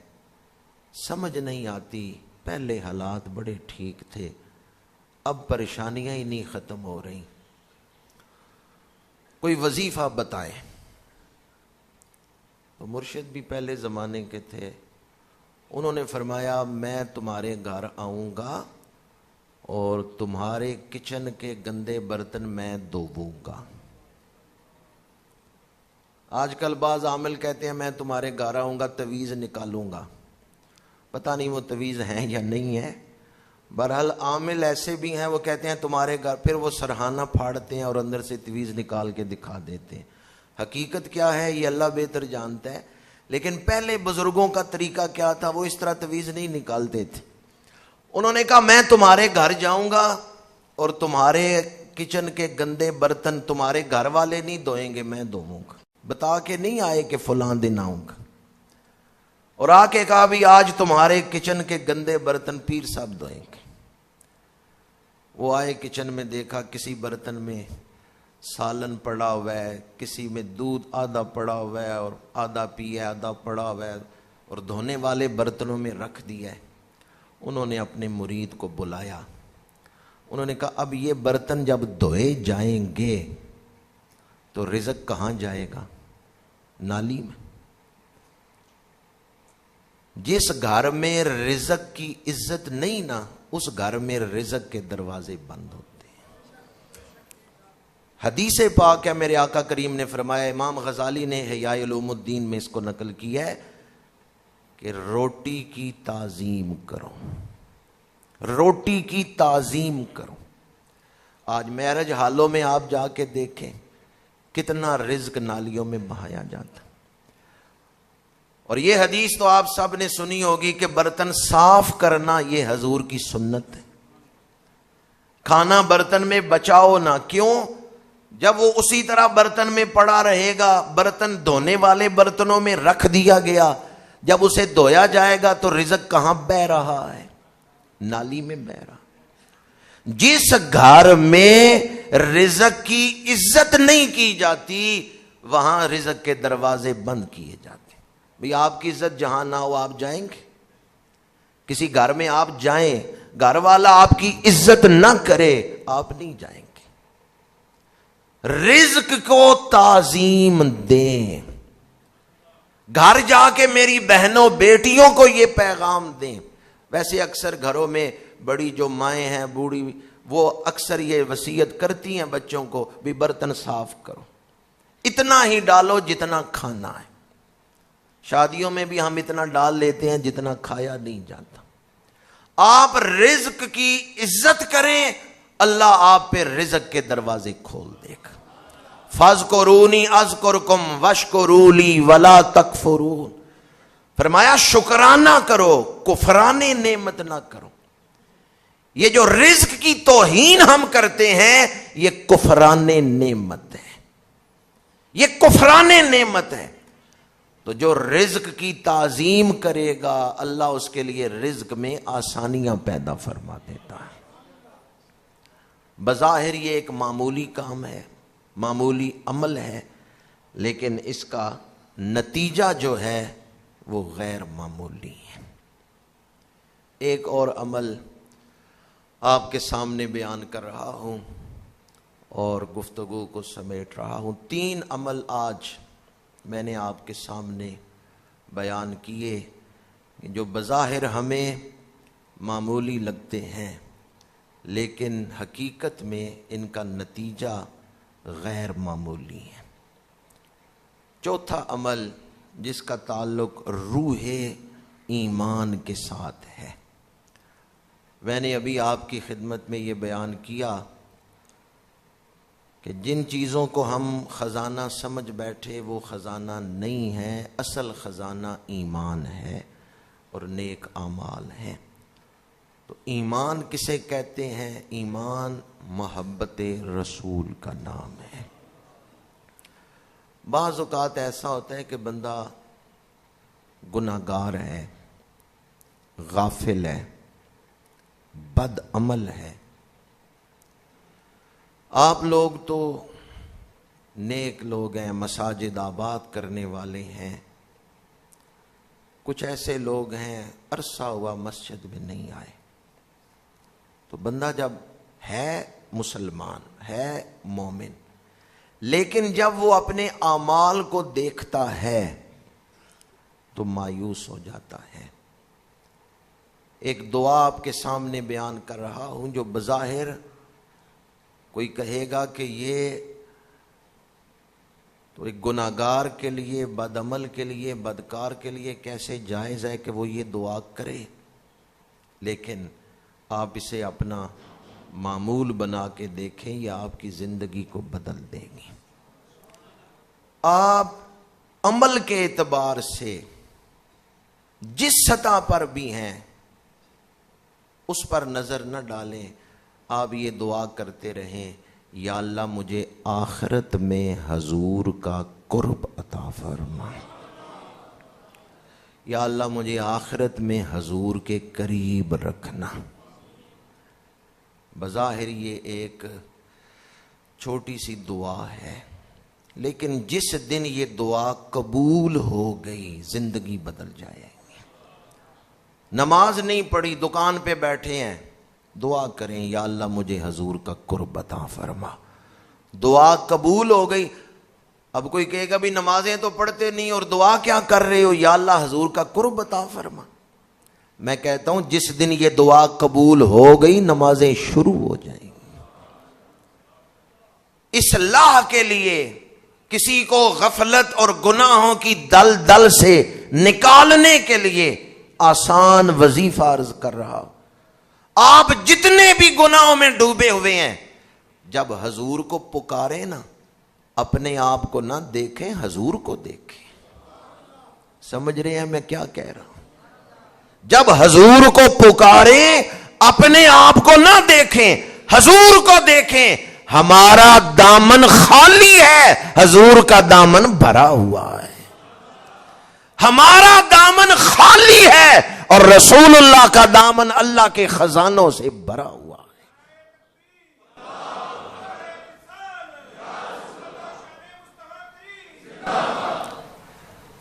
سمجھ نہیں آتی، پہلے حالات بڑے ٹھیک تھے اب پریشانیاں ہی نہیں ختم ہو رہی، کوئی وظیفہ بتائیں. تو مرشد بھی پہلے زمانے کے تھے، انہوں نے فرمایا میں تمہارے گھر آؤں گا اور تمہارے کچن کے گندے برتن میں دھووں گا. آج کل بعض عامل کہتے ہیں میں تمہارے گھر آؤں گا تویز نکالوں گا، پتہ نہیں وہ تویز ہیں یا نہیں ہے. بہرحال عامل ایسے بھی ہیں وہ کہتے ہیں تمہارے گھر، پھر وہ سرہانہ پھاڑتے ہیں اور اندر سے تویز نکال کے دکھا دیتے ہیں. حقیقت کیا ہے یہ اللہ بہتر جانتا ہے، لیکن پہلے بزرگوں کا طریقہ کیا تھا، وہ اس طرح تویز نہیں نکالتے تھے. انہوں نے کہا میں تمہارے گھر جاؤں گا اور تمہارے کچن کے گندے برتن تمہارے گھر والے نہیں دھوئیں گے، میں دھوؤں گا. بتا کے نہیں آئے کہ فلاں دن آؤں گا، اور آ کے کہا بھی آج تمہارے کچن کے گندے برتن پیر صاحب دھوئیں گے. وہ آئے کچن میں، دیکھا کسی برتن میں سالن پڑا ہوا ہے، کسی میں دودھ آدھا پڑا ہوا ہے اور آدھا پیا آدھا پڑا ہوا ہے اور دھونے والے برتنوں میں رکھ دیا ہے. انہوں نے اپنے مرید کو بلایا، انہوں نے کہا اب یہ برتن جب دھوئے جائیں گے تو رزق کہاں جائے گا؟ نالی میں. جس گھر میں رزق کی عزت نہیں نا، اس گھر میں رزق کے دروازے بند ہوتے ہیں. حدیث پاک ہے، میرے آقا کریم نے فرمایا، امام غزالی نے احیاء علوم الدین میں اس کو نقل کیا ہے کہ روٹی کی تعظیم کرو، روٹی کی تعظیم کرو۔ آج میرج حالوں میں آپ جا کے دیکھیں کتنا رزق نالیوں میں بہایا جاتا۔ اور یہ حدیث تو آپ سب نے سنی ہوگی کہ برتن صاف کرنا یہ حضور کی سنت ہے، کھانا برتن میں بچاؤ نہ۔ کیوں؟ جب وہ اسی طرح برتن میں پڑا رہے گا، برتن دھونے والے برتنوں میں رکھ دیا گیا، جب اسے دھویا جائے گا تو رزق کہاں بہ رہا ہے؟ نالی میں بہ رہا۔ جس گھر میں رزق کی عزت نہیں کی جاتی وہاں رزق کے دروازے بند کیے جاتے۔ بھئی آپ کی عزت جہاں نہ ہو آپ جائیں گے؟ کسی گھر میں آپ جائیں، گھر والا آپ کی عزت نہ کرے، آپ نہیں جائیں گے۔ رزق کو تعظیم دیں، گھر جا کے میری بہنوں بیٹیوں کو یہ پیغام دیں۔ ویسے اکثر گھروں میں بڑی جو مائیں ہیں، بوڑھی، وہ اکثر یہ وصیت کرتی ہیں بچوں کو بھی برتن صاف کرو، اتنا ہی ڈالو جتنا کھانا ہے۔ شادیوں میں بھی ہم اتنا ڈال لیتے ہیں جتنا کھایا نہیں جاتا۔ آپ رزق کی عزت کریں، اللہ آپ پہ رزق کے دروازے کھول دے گا۔ فاذکرونی اذکرکم واشکروا لی ولا تکفرون، فرمایا شکرانہ کرو، کفران نعمت نہ کرو۔ یہ جو رزق کی توہین ہم کرتے ہیں یہ کفران نعمت ہے، یہ کفران نعمت ہے۔ تو جو رزق کی تعظیم کرے گا اللہ اس کے لیے رزق میں آسانیاں پیدا فرما دیتا ہے۔ بظاہر یہ ایک معمولی کام ہے، معمولی عمل ہے، لیکن اس کا نتیجہ جو ہے وہ غیر معمولی ہے۔ ایک اور عمل آپ کے سامنے بیان کر رہا ہوں اور گفتگو کو سمیٹ رہا ہوں۔ 3 عمل آج میں نے آپ کے سامنے بیان کیے جو بظاہر ہمیں معمولی لگتے ہیں، لیکن حقیقت میں ان کا نتیجہ غیر معمولی ہے۔ چوتھا عمل جس کا تعلق روح ایمان کے ساتھ ہے، میں نے ابھی آپ کی خدمت میں یہ بیان کیا کہ جن چیزوں کو ہم خزانہ سمجھ بیٹھے وہ خزانہ نہیں ہے، اصل خزانہ ایمان ہے اور نیک اعمال ہیں۔ تو ایمان کسے کہتے ہیں؟ ایمان محبت رسول کا نام ہے۔ بعض اوقات ایسا ہوتا ہے کہ بندہ گناہگار ہے، غافل ہے، بد عمل ہے۔ آپ لوگ تو نیک لوگ ہیں، مساجد آباد کرنے والے ہیں، کچھ ایسے لوگ ہیں عرصہ ہوا مسجد میں نہیں آئے۔ تو بندہ جب ہے مسلمان، ہے مومن، لیکن جب وہ اپنے اعمال کو دیکھتا ہے تو مایوس ہو جاتا ہے۔ ایک دعا آپ کے سامنے بیان کر رہا ہوں جو بظاہر کوئی کہے گا کہ یہ تو ایک گناہگار کے لیے، بد عمل کے لیے، بدکار کے لیے کیسے جائز ہے کہ وہ یہ دعا کرے، لیکن آپ اسے اپنا معمول بنا کے دیکھیں، یہ آپ کی زندگی کو بدل دے گی۔ آپ عمل کے اعتبار سے جس سطح پر بھی ہیں اس پر نظر نہ ڈالیں، آپ یہ دعا کرتے رہیں، یا اللہ مجھے آخرت میں حضور کا قرب عطا فرما، یا اللہ مجھے آخرت میں حضور کے قریب رکھنا۔ بظاہر یہ ایک چھوٹی سی دعا ہے، لیکن جس دن یہ دعا قبول ہو گئی زندگی بدل جائے گی۔ نماز نہیں پڑھی، دکان پہ بیٹھے ہیں، دعا کریں یا اللہ مجھے حضور کا قرب عطا فرما، دعا قبول ہو گئی۔ اب کوئی کہے گا بھی نمازیں تو پڑھتے نہیں اور دعا کیا کر رہے ہو، یا اللہ حضور کا قرب عطا فرما۔ میں کہتا ہوں جس دن یہ دعا قبول ہو گئی نمازیں شروع ہو جائیں گی۔ اصلاح کے لیے، کسی کو غفلت اور گناہوں کی دلدل سے نکالنے کے لیے آسان وظیفہ عرض کر رہا ہوں۔ آپ جتنے بھی گناہوں میں ڈوبے ہوئے ہیں، جب حضور کو پکارے نا، اپنے آپ کو نہ دیکھیں، حضور کو دیکھیں۔ سمجھ رہے ہیں میں کیا کہہ رہا ہوں؟ جب حضور کو پکارے، اپنے آپ کو نہ دیکھیں، حضور کو دیکھیں۔ ہمارا دامن خالی ہے، حضور کا دامن بھرا ہوا ہے۔ ہمارا دامن خالی ہے اور رسول اللہ کا دامن اللہ کے خزانوں سے بھرا ہوا ہے۔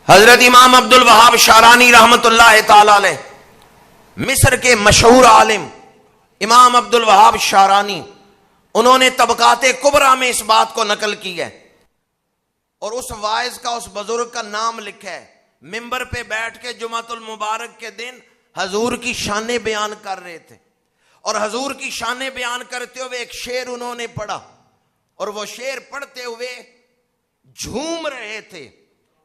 حضرت امام عبد الوہاب شارانی رحمت اللہ تعالی علیہ، مصر کے مشہور عالم امام عبد الوہاب شارانی، انہوں نے طبقات کبریٰ میں اس بات کو نقل کی ہے، اور اس واعظ کا، اس بزرگ کا نام لکھا ہے۔ ممبر پہ بیٹھ کے جمعۃ المبارک کے دن حضور کی شانیں بیان کر رہے تھے، اور حضور کی شانیں بیان کرتے ہوئے ایک شعر انہوں نے پڑھا، اور وہ شعر پڑھتے ہوئے جھوم رہے تھے۔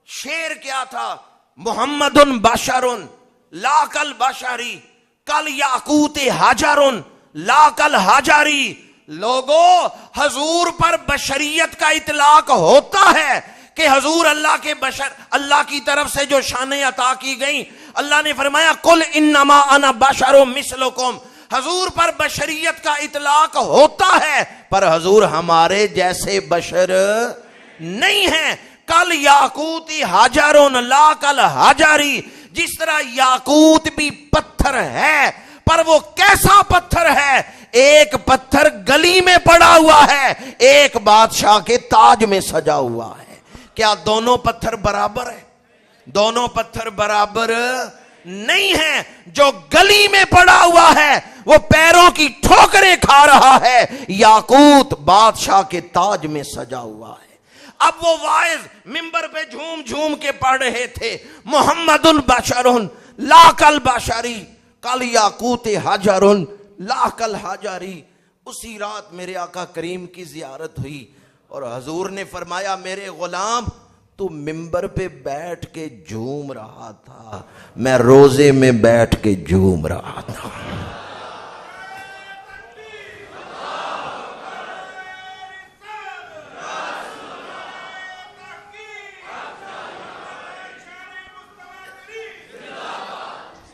شعر کیا تھا؟ محمد بشر لا کل بشری کل یاقوت حجر لا کل حجری۔ لوگوں، حضور پر بشریت کا اطلاق ہوتا ہے کہ حضور اللہ کے بشر، اللہ کی طرف سے جو شانیں عطا کی گئیں، اللہ نے فرمایا قل انما انا بشر مثلکم۔ حضور پر بشریت کا اطلاق ہوتا ہے، پر حضور ہمارے جیسے بشر نہیں ہیں۔ کل یاقوتی حجر لا کل حجری، جس طرح یاقوت بھی پتھر ہے، پر وہ کیسا پتھر ہے؟ ایک پتھر گلی میں پڑا ہوا ہے، ایک بادشاہ کے تاج میں سجا ہوا ہے۔ کیا دونوں پتھر برابر ہیں؟ دونوں پتھر برابر نہیں ہیں۔ جو گلی میں پڑا ہوا ہے وہ پیروں کی ٹھوکریں کھا رہا ہے، یاقوت بادشاہ کے تاج میں سجا ہوا ہے۔ اب وہ واعظ منبر پہ جھوم جھوم کے پڑھ رہے تھے، محمد البشر لا کل بشری کل یاقوت حجر لا کل حجری۔ اسی رات میرے آقا کریم کی زیارت ہوئی، اور حضور نے فرمایا میرے غلام، تو منبر پہ بیٹھ کے جھوم رہا تھا، میں روزے میں بیٹھ کے جھوم رہا تھا۔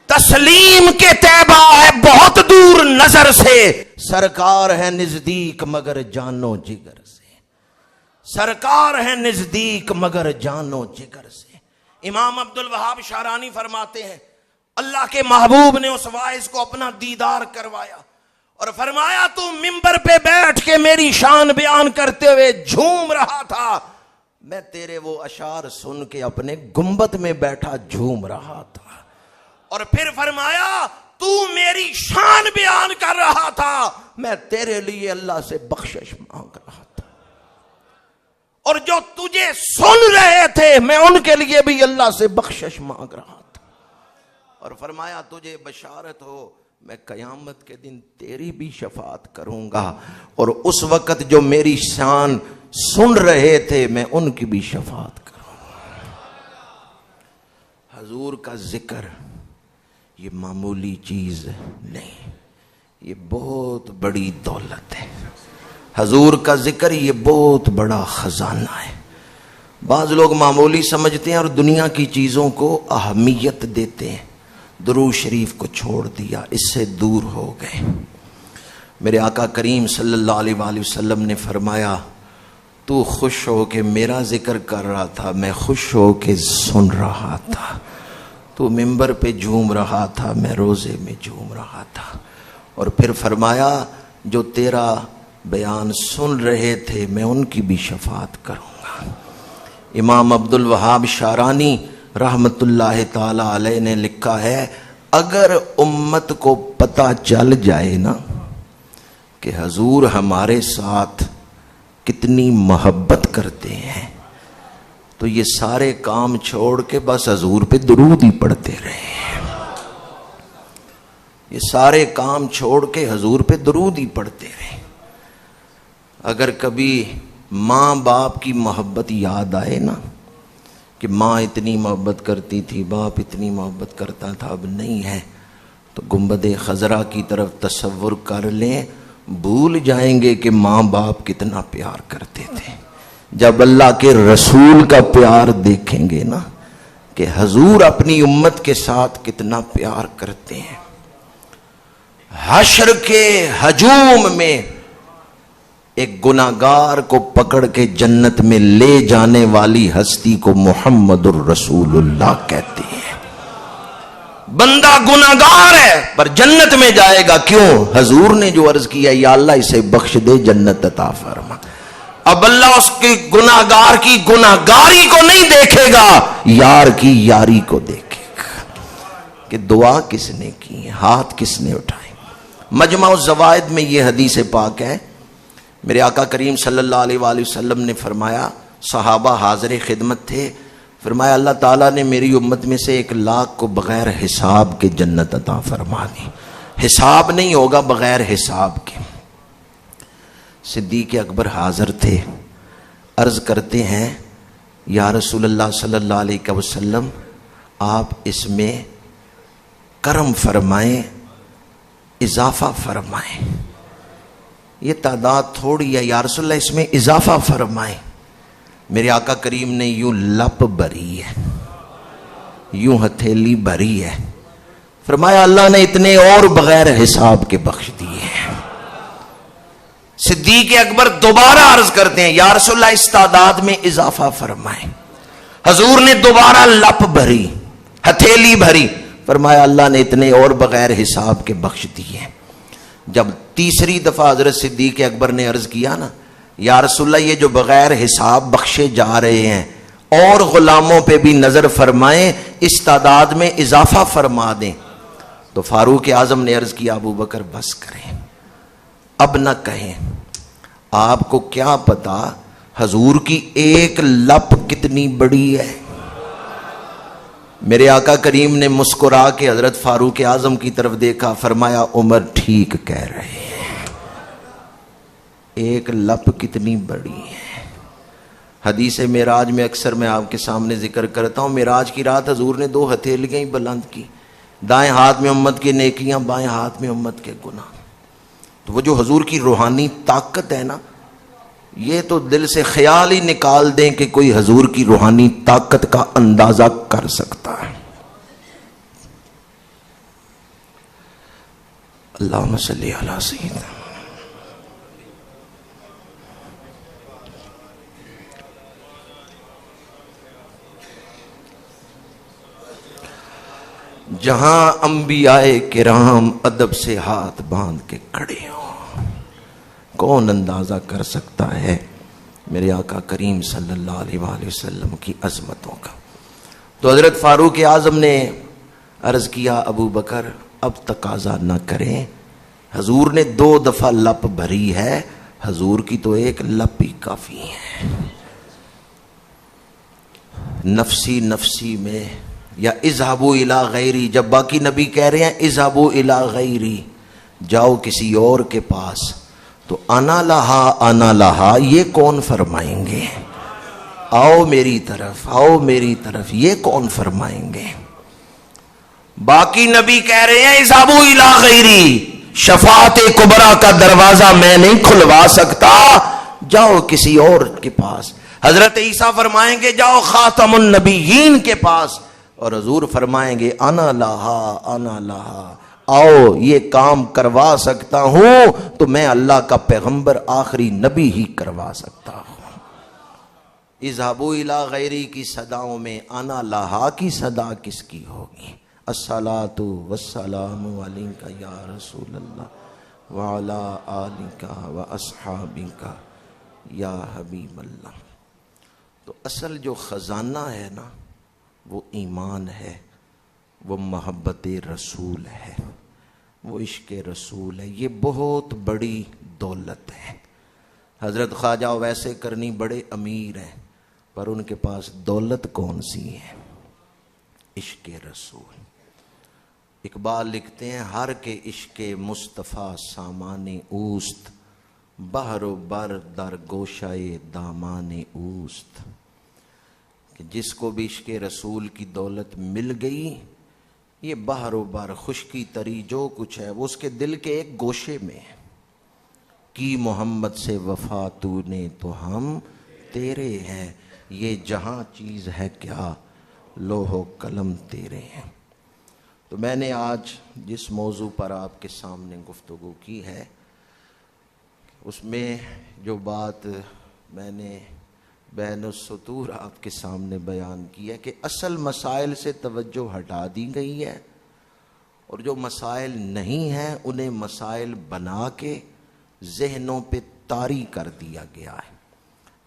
تسلیم کے طیبہ ہے بہت دور نظر سے، سرکار ہے نزدیک مگر جانو جگر سے۔ سرکار ہے نزدیک مگر جانو جگر سے۔ امام عبد الوہاب شارانی فرماتے ہیں، اللہ کے محبوب نے اس واعظ کو اپنا دیدار کروایا اور فرمایا تو منبر پہ بیٹھ کے میری شان بیان کرتے ہوئے جھوم رہا تھا، میں تیرے وہ اشعار سن کے اپنے گنبد میں بیٹھا جھوم رہا تھا۔ اور پھر فرمایا تو میری شان بیان کر رہا تھا، میں تیرے لیے اللہ سے بخشش مانگ رہا تھا، اور جو تجھے سن رہے تھے میں ان کے لیے بھی اللہ سے بخشش مانگ رہا تھا۔ اور فرمایا تجھے بشارت ہو، میں قیامت کے دن تیری بھی شفاعت کروں گا، اور اس وقت جو میری شان سن رہے تھے میں ان کی بھی شفاعت کروں گا۔ حضور کا ذکر یہ معمولی چیز نہیں، یہ بہت بڑی دولت ہے۔ حضور کا ذکر یہ بہت بڑا خزانہ ہے۔ بعض لوگ معمولی سمجھتے ہیں اور دنیا کی چیزوں کو اہمیت دیتے ہیں، درود شریف کو چھوڑ دیا، اس سے دور ہو گئے۔ میرے آقا کریم صلی اللہ علیہ وآلہ وسلم نے فرمایا تو خوش ہو کے میرا ذکر کر رہا تھا، میں خوش ہو کے سن رہا تھا۔ تو منبر پہ جھوم رہا تھا، میں روزے میں جھوم رہا تھا۔ اور پھر فرمایا جو تیرا بیان سن رہے تھے میں ان کی بھی شفاعت کروں گا۔ امام عبد الوہاب شارانی رحمت اللہ تعالی علیہ نے لکھا ہے، اگر امت کو پتہ چل جائے نا کہ حضور ہمارے ساتھ کتنی محبت کرتے ہیں، تو یہ سارے کام چھوڑ کے بس حضور پہ درود ہی پڑھتے رہے۔ یہ سارے کام چھوڑ کے حضور پہ درود ہی پڑھتے رہے۔ اگر کبھی ماں باپ کی محبت یاد آئے نا کہ ماں اتنی محبت کرتی تھی، باپ اتنی محبت کرتا تھا، اب نہیں ہے، تو گنبد خضرا کی طرف تصور کر لیں، بھول جائیں گے کہ ماں باپ کتنا پیار کرتے تھے۔ جب اللہ کے رسول کا پیار دیکھیں گے نا کہ حضور اپنی امت کے ساتھ کتنا پیار کرتے ہیں، حشر کے ہجوم میں ایک گناہگار کو پکڑ کے جنت میں لے جانے والی ہستی کو محمد الرسول اللہ کہتے ہیں۔ بندہ گناہگار ہے پر جنت میں جائے گا، کیوں؟ حضور نے جو عرض کیا یا اللہ اسے بخش دے، جنت عطا فرما۔ اب اللہ اس کے گناہگار کی گناہگاری کو نہیں دیکھے گا، یار کی یاری کو دیکھے گا کہ دعا کس نے کی، ہاتھ کس نے اٹھائے۔ مجمع الزوائد میں یہ حدیث پاک ہے، میرے آقا کریم صلی اللہ علیہ وآلہ وسلم نے فرمایا، صحابہ حاضر خدمت تھے، فرمایا اللہ تعالیٰ نے میری امت میں سے 1,00,000 کو بغیر حساب کے جنت عطا فرما دی۔ حساب نہیں ہوگا بغیر حساب کے۔ صدیق اکبر حاضر تھے، عرض کرتے ہیں یا رسول اللہ صلی اللہ علیہ وسلم آپ اس میں کرم فرمائیں، اضافہ فرمائیں، یہ تعداد تھوڑی ہے یا رسول اللہ اس میں اضافہ فرمائیں۔ میرے آقا کریم نے یوں لپ بھری ہے، یوں ہتھیلی بھری ہے، فرمایا اللہ نے اتنے اور بغیر حساب کے بخش دیے ہیں۔ صدیق اکبر دوبارہ عرض کرتے ہیں یا رسول اللہ اس تعداد میں اضافہ فرمائیں۔ حضور نے دوبارہ لپ بھری، ہتھیلی بھری، فرمایا اللہ نے اتنے اور بغیر حساب کے بخش دیے ہیں۔ جب تیسری دفعہ حضرت صدیق اکبر نے عرض کیا نا یا رسول اللہ یہ جو بغیر حساب بخشے جا رہے ہیں اور غلاموں پہ بھی نظر فرمائیں، اس تعداد میں اضافہ فرما دیں، تو فاروق اعظم نے عرض کیا ابو بکر بس کریں، اب نہ کہیں، آپ کو کیا پتا حضور کی ایک لپ کتنی بڑی ہے۔ میرے آقا کریم نے مسکرا کے حضرت فاروق اعظم کی طرف دیکھا، فرمایا عمر ٹھیک کہہ رہے ہیں، ایک لپ کتنی بڑی ہے۔ حدیث معراج میں اکثر میں آپ کے سامنے ذکر کرتا ہوں، معراج کی رات حضور نے 2 ہتھیلیاں ہی بلند کی، دائیں ہاتھ میں امت کی نیکیاں، بائیں ہاتھ میں امت کے گناہ۔ تو وہ جو حضور کی روحانی طاقت ہے نا، یہ تو دل سے خیال ہی نکال دیں کہ کوئی حضور کی روحانی طاقت کا اندازہ کر سکتا ہے۔ اللہم صلی علی سیدنا۔ جہاں انبیاء کرام ادب سے ہاتھ باندھ کے کھڑے ہوں، کون اندازہ کر سکتا ہے میرے آقا کریم صلی اللہ علیہ وآلہ وسلم کی عظمتوں کا۔ تو حضرت فاروق اعظم نے عرض کیا ابو بکر اب تقاضا نہ کریں، حضور نے 2 دفعہ لپ بھری ہے، حضور کی تو ایک لپ ہی کافی ہے۔ نفسی نفسی میں یا اذهبوا الی غیری، جب باقی نبی کہہ رہے ہیں اذهبوا الی غیری، جاؤ کسی اور کے پاس، تو انا لہا یہ کون فرمائیں گے؟ آؤ میری طرف، آؤ میری طرف، یہ کون فرمائیں گے؟ باقی نبی کہہ رہے ہیں اذهبوا الی غیری، شفاعت کبریٰ کا دروازہ میں نہیں کھلوا سکتا، جاؤ کسی اور کے پاس۔ حضرت عیسیٰ فرمائیں گے جاؤ خاتم النبیین کے پاس، اور حضور فرمائیں گے انا لہا، آؤ یہ کام کروا سکتا ہوں تو میں اللہ کا پیغمبر آخری نبی ہی کروا سکتا ہوں۔ اذهبوا الی غیری کی صداؤں میں انا لہا کی صدا کس کی ہوگی؟ الصلاۃ والسلام علیک یا رسول اللہ وعلی آلک واصحابک یا حبیب اللہ۔ تو اصل جو خزانہ ہے نا وہ ایمان ہے، وہ محبت رسول ہے، وہ عشق رسول ہے، یہ بہت بڑی دولت ہے۔ حضرت خواجہ ویسے کرنی بڑے امیر ہیں پر ان کے پاس دولت کون سی ہے؟ عشق رسول۔ اقبال لکھتے ہیں ہر کے عشق مصطفیٰ سامان اوست، بہر و بر در گوشائے دامان اوست، کہ جس کو بھی عشق رسول کی دولت مل گئی، یہ بہر و بر خشکی تری جو کچھ ہے وہ اس کے دل کے ایک گوشے میں ہے۔ کی محمد سے وفا تو نے تو ہم تیرے ہیں، یہ جہاں چیز ہے کیا لوح و قلم تیرے ہیں۔ تو میں نے آج جس موضوع پر آپ کے سامنے گفتگو کی ہے، اس میں جو بات میں نے بین السطور آپ کے سامنے بیان کی ہے کہ اصل مسائل سے توجہ ہٹا دی گئی ہے، اور جو مسائل نہیں ہیں انہیں مسائل بنا کے ذہنوں پہ طاری کر دیا گیا ہے۔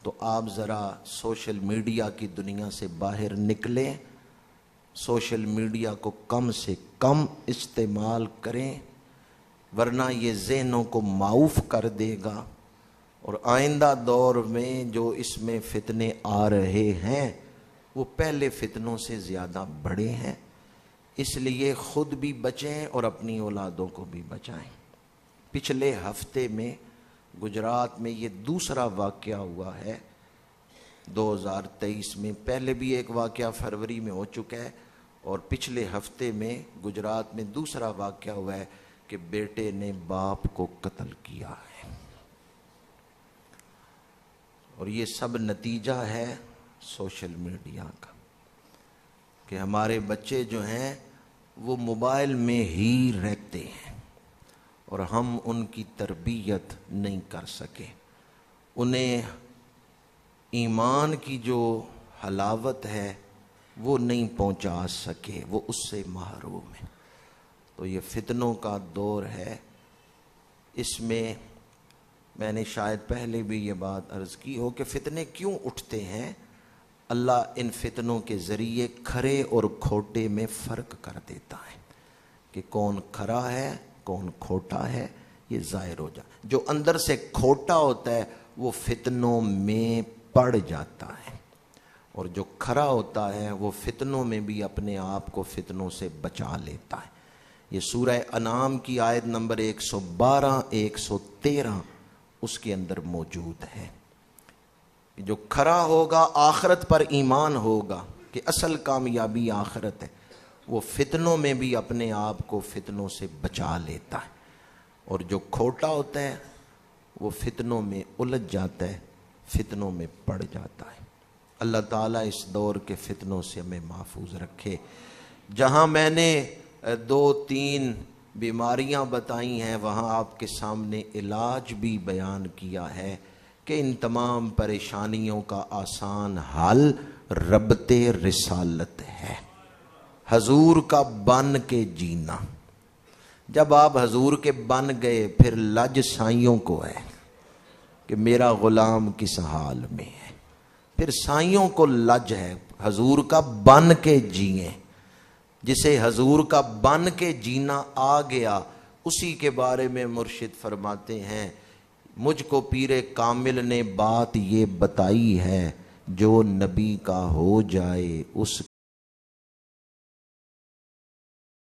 تو آپ ذرا سوشل میڈیا کی دنیا سے باہر نکلیں، سوشل میڈیا کو کم سے کم استعمال کریں، ورنہ یہ ذہنوں کو معوف کر دے گا، اور آئندہ دور میں جو اس میں فتنے آ رہے ہیں وہ پہلے فتنوں سے زیادہ بڑے ہیں۔ اس لیے خود بھی بچیں اور اپنی اولادوں کو بھی بچائیں۔ پچھلے ہفتے میں گجرات میں یہ دوسرا واقعہ ہوا ہے 2023 میں، پہلے بھی ایک واقعہ فروری میں ہو چکا ہے، اور پچھلے ہفتے میں گجرات میں دوسرا واقعہ ہوا ہے کہ بیٹے نے باپ کو قتل کیا ہے، اور یہ سب نتیجہ ہے سوشل میڈیا کا، کہ ہمارے بچے جو ہیں وہ موبائل میں ہی رہتے ہیں، اور ہم ان کی تربیت نہیں کر سکے، انہیں ایمان کی جو حلاوت ہے وہ نہیں پہنچا سکے، وہ اس سے محروم ہے۔ تو یہ فتنوں کا دور ہے، اس میں میں نے شاید پہلے بھی یہ بات عرض کی ہو کہ فتنے کیوں اٹھتے ہیں۔ اللہ ان فتنوں کے ذریعے کھرے اور کھوٹے میں فرق کر دیتا ہے، کہ کون کھرا ہے کون کھوٹا ہے، یہ ظاہر ہو جائے۔ جو اندر سے کھوٹا ہوتا ہے وہ فتنوں میں پڑ جاتا ہے، اور جو کھرا ہوتا ہے وہ فتنوں میں بھی اپنے آپ کو فتنوں سے بچا لیتا ہے۔ یہ سورہ انعام کی آیت نمبر 112 113 اس کے اندر موجود ہے۔ جو کھرا ہوگا آخرت پر ایمان ہوگا کہ اصل کامیابی آخرت ہے، وہ فتنوں میں بھی اپنے آپ کو فتنوں سے بچا لیتا ہے، اور جو کھوٹا ہوتا ہے وہ فتنوں میں الجھ جاتا ہے، فتنوں میں پڑ جاتا ہے۔ اللہ تعالیٰ اس دور کے فتنوں سے ہمیں محفوظ رکھے۔ جہاں میں نے 2-3 بیماریاں بتائی ہیں وہاں آپ کے سامنے علاج بھی بیان کیا ہے کہ ان تمام پریشانیوں کا آسان حل ربط رسالت ہے، حضور کا بن کے جینا۔ جب آپ حضور کے بن گئے پھر لج سائیوں کو ہے کہ میرا غلام کس حال میں ہے، پھر سائیوں کو لج ہے، حضور کا بن کے جیئیں۔ جسے حضور کا بن کے جینا آ گیا اسی کے بارے میں مرشد فرماتے ہیں، مجھ کو پیر کامل نے بات یہ بتائی ہے، جو نبی کا ہو جائے اس